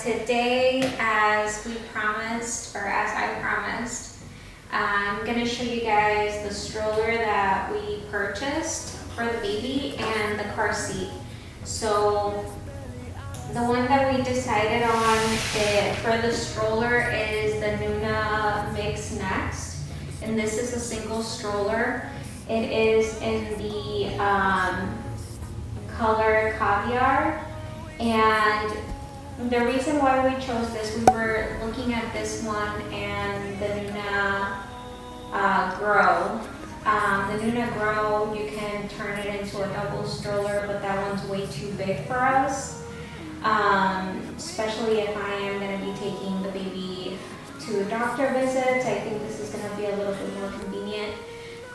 today, as we promised, or as I promised, I'm gonna show you guys the stroller that we purchased for the baby and the car seat. So the one that we decided on for the stroller is the Nuna Mixx Next, and this is a single stroller. It is in the color caviar, and the reason why we chose this, we were looking at this one and the Nuna Grow. The Nuna Grow, you can turn it into a double stroller, but that one's way too big for us. Especially if I am going to be taking the baby to doctor visits, I think this is going to be a little bit more convenient.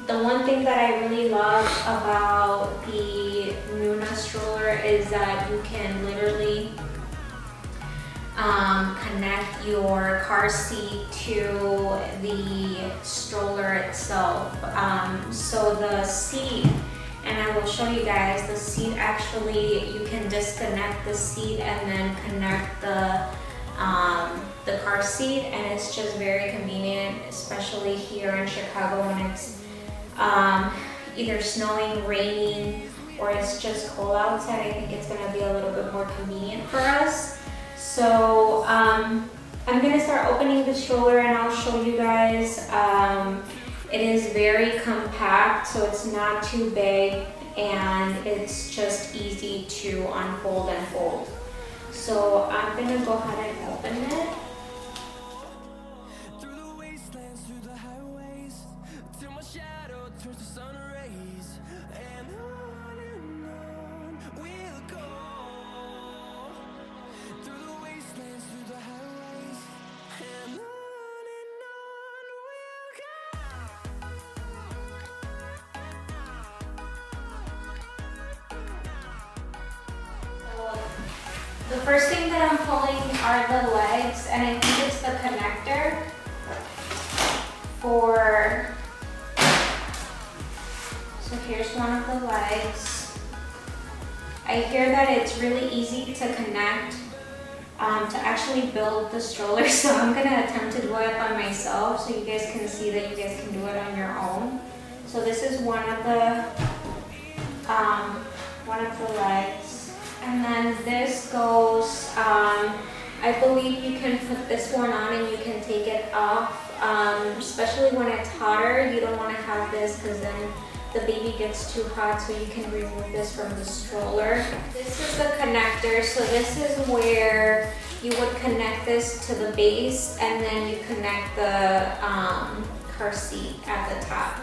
The one thing that I really love about the Nuna stroller is that you can literally connect your car seat to the stroller itself. So the seat, and I will show you guys, the seat actually, you can disconnect the seat and then connect the car seat, and it's just very convenient, especially here in Chicago when it's either snowing, raining, or it's just cold outside. I think it's gonna be a little bit more convenient for us. So I'm gonna start opening the stroller and I'll show you guys. It is very compact, so it's not too big, and it's just easy to unfold and fold. So I'm gonna go ahead and open it. The first thing that I'm pulling are the legs, and I think it's the connector for, so here's one of the legs. I hear that it's really easy to connect, to actually build the stroller, so I'm gonna attempt to do it by myself so you guys can see that you guys can do it on your own. So this is one of the legs. And then this goes, I believe you can put this one on and you can take it off, especially when it's hotter. You don't want to have this because then the baby gets too hot, so you can remove this from the stroller. This is the connector, so this is where you would connect this to the base, and then you connect the car seat at the top.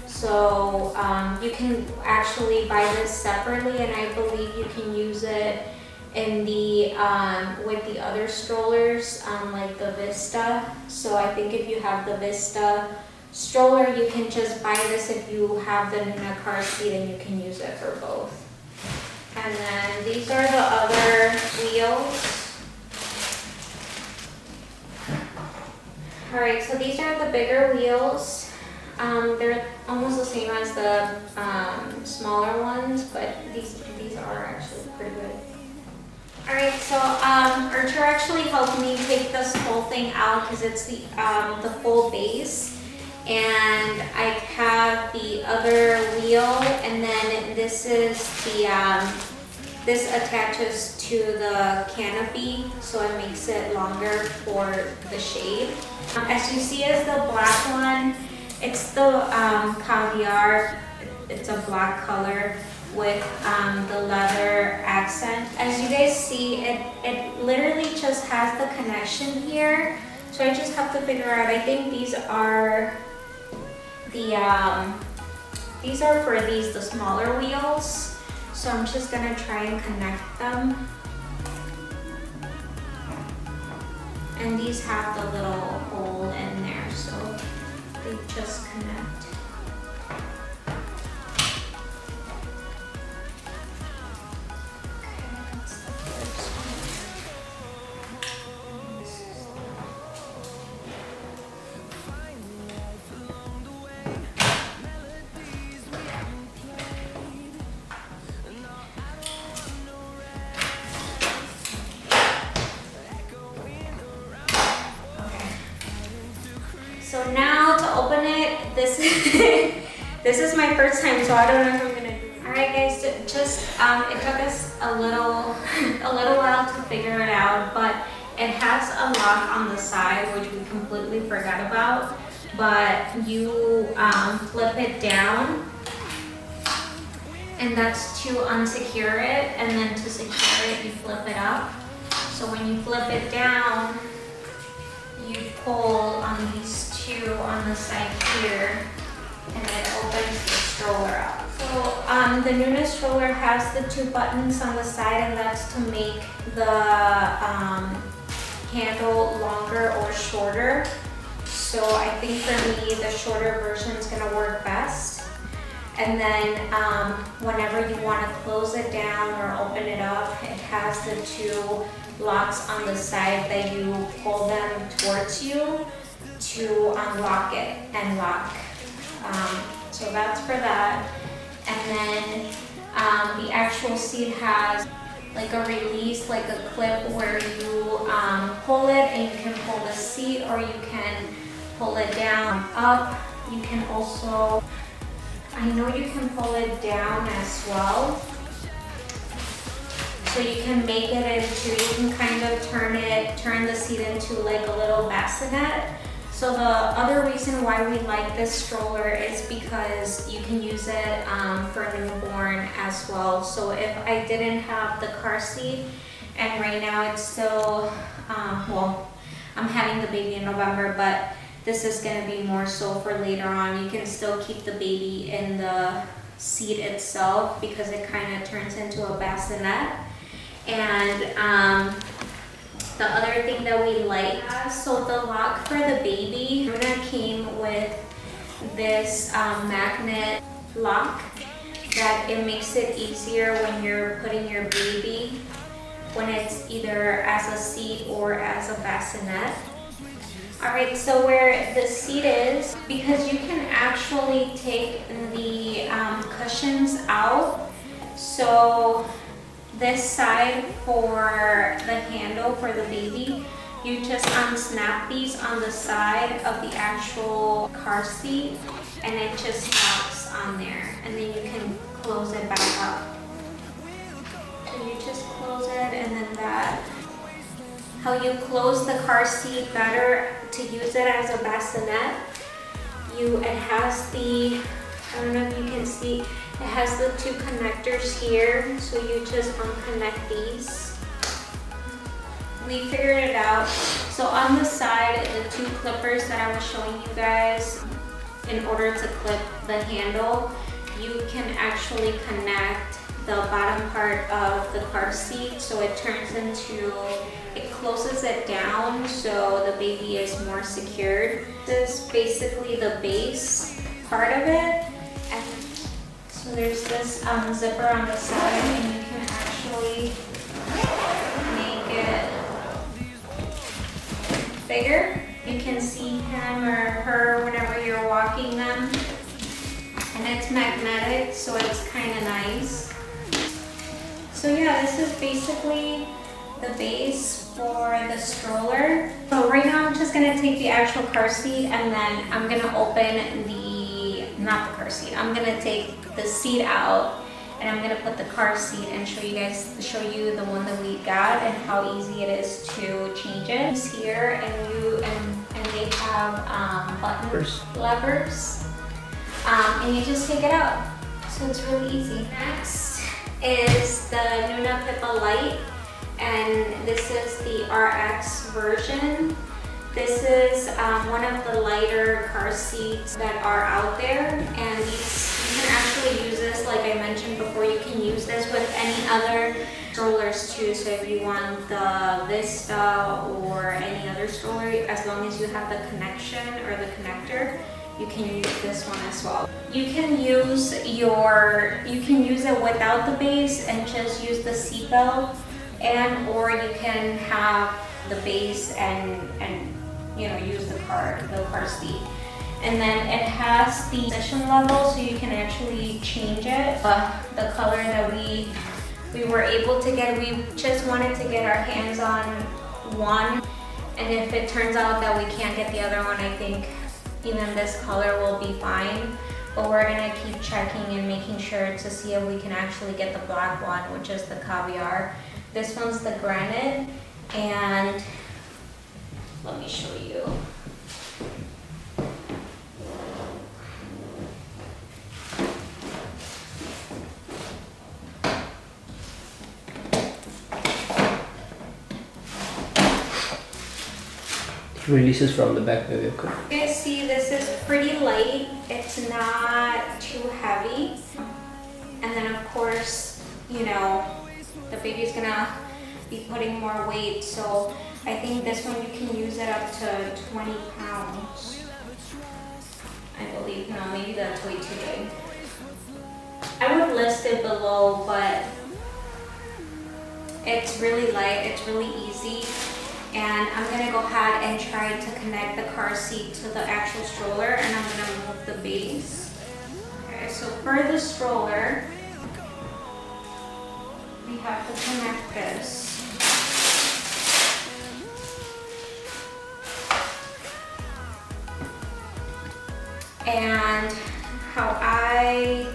So you can actually buy this separately, and I believe you can use it in the with the other strollers, like the Vista. So I think if you have the Vista stroller, you can just buy this if you have the Nuna car seat, and you can use it for both. And then these are the other wheels. All right, so these are the bigger wheels. They're almost the same as the smaller ones, but these are actually pretty good. All right, so Archer actually helped me take this whole thing out because it's the full base, and I have the other wheel, and then this is the this attaches to the canopy, so it makes it longer for the shade. As you see, is the black one. It's the caviar. It's a black color with the leather accent. As you guys see, it literally just has the connection here. So I just have to figure out, I think these are for the smaller wheels. So I'm just gonna try and connect them. And these have the little hole in there, so they just connect. Okay, that's the first one. And this is this this is my first time, so I don't know if I'm gonna do it. All right, guys, just it took us a little while to figure it out, but it has a lock on the side, which we completely forgot about. But you flip it down, and that's to unsecure it, and then to secure it, you flip it up. So when you flip it down, you pull on these two on the side here, and it opens the stroller up. So the Nuna stroller has the two buttons on the side, and that's to make the handle longer or shorter. So I think for me, the shorter version is gonna work best. And then whenever you wanna close it down or open it up, it has the two locks on the side that you pull them towards you to unlock it and lock. So that's for that. And then the actual seat has like a release, like a clip where you pull it and you can pull the seat, or you can pull it down, up. You can also, I know you can pull it down as well. So you can make it into, you can kind of turn the seat into like a little bassinet. So the other reason why we like this stroller is because you can use it for newborn as well. So if I didn't have the car seat, and right now it's still, well, I'm having the baby in November, but this is gonna be more so for later on. You can still keep the baby in the seat itself because it kind of turns into a bassinet. And the other thing that we like, so the lock for the baby, Nuna came with this magnet lock that it makes it easier when you're putting your baby, when it's either as a seat or as a bassinet. All right, so where the seat is, because you can actually take the cushions out. So this side for the handle for the baby, you just unsnap these on the side of the actual car seat, and it just snaps on there, and then you can close it back up. So you just close it, and then that. How you close the car seat better to use it as a bassinet, it has the, I don't know if you can see, it has the two connectors here, so you just unconnect these. We figured it out. So on the side, the two clippers that I was showing you guys, in order to clip the handle, you can actually connect the bottom part of the car seat, so it turns into, it closes it down so the baby is more secured. This is basically the base part of it. And so there's this zipper on the side, and you can actually make it bigger. You can see him or her whenever you're walking them. And it's magnetic, so it's kind of nice. So yeah, this is basically the base for the stroller. So right now I'm just gonna take the actual car seat, and then I'm gonna open not the car seat, I'm gonna take the seat out, and I'm gonna put the car seat and show you the one that we got and how easy it is to change it. It's here, and they have buttons, levers, and you just take it out. So it's really easy. Next is the Nuna Pipa Lite, and this is the RX version. This is one of the lighter car seats that are out there, and these, you can actually use this, like I mentioned before, you can use this with any other strollers too. So if you want the Vista or any other stroller, as long as you have the connection or the connector, you can use this one as well. You can use it without the base and just use the seatbelt, or you can have the base and use the car seat. And then it has the position level, so you can actually change it. The color that we were able to get, we just wanted to get our hands on one, and if it turns out that we can't get the other one, I think even this color will be fine. But we're gonna keep checking and making sure to see if we can actually get the black one, which is the caviar. This one's the granite, and let me show you. Releases from the back, maybe. Okay. You guys see, this is pretty light. It's not too heavy. And then of course, you know, the baby's gonna be putting more weight. So I think this one you can use it up to 20 pounds. I believe, no, maybe that's way too big. I would list it below, but it's really light, it's really easy. And I'm gonna go ahead and try to connect the car seat to the actual stroller, and I'm gonna move the base. Okay, so for the stroller, we have to connect this. And how I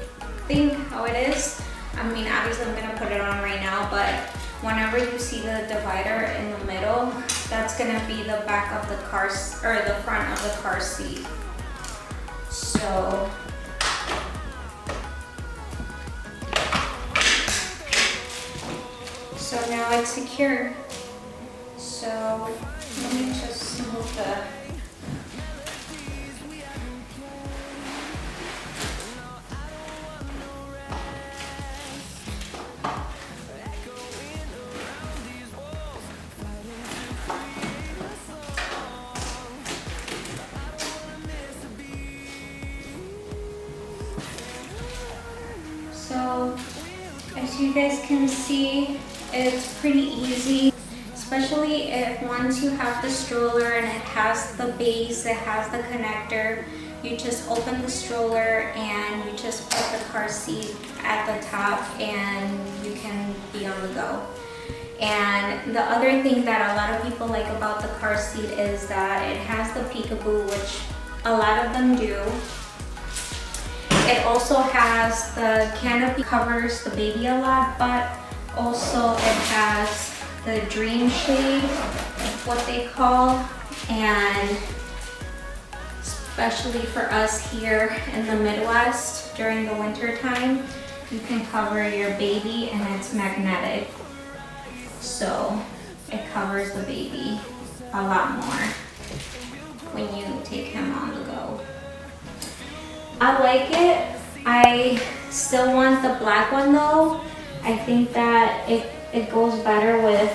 think how it is, I mean, obviously I'm gonna put it on right now, but whenever you see the divider in the middle, that's gonna be the back of the car, or the front of the car seat. So, now it's secure. So let me just move the So, as you guys can see, it's pretty easy, especially if once you have the stroller and it has the base, it has the connector, you just open the stroller and you just put the car seat at the top and you can be on the go. And the other thing that a lot of people like about the car seat is that it has the peekaboo, which a lot of them do. It also has the canopy, covers the baby a lot, but also it has the dream shade, what they call, and especially for us here in the Midwest during the winter time, you can cover your baby and it's magnetic. So it covers the baby a lot more when you take him on the go. I like it. I still want the black one though. I think that it goes better with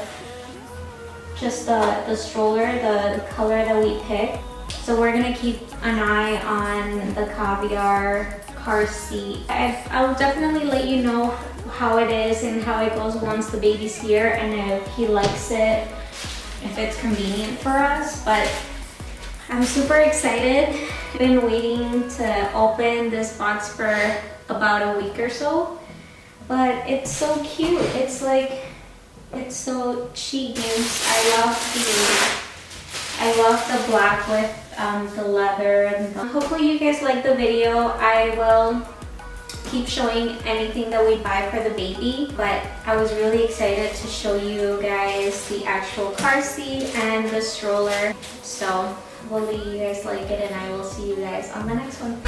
just the stroller, the color that we picked. So we're gonna keep an eye on the caviar car seat. I'll definitely let you know how it is and how it goes once the baby's here and if he likes it, if it's convenient for us. But I'm super excited. I've been waiting to open this box for about a week or so, but it's so cute. It's like, it's so chic. I love the black with the leather. Hopefully you guys like the video. I will keep showing anything that we buy for the baby, but I was really excited to show you guys the actual car seat and the stroller. So hopefully you guys like it, and I will see you guys on the next one.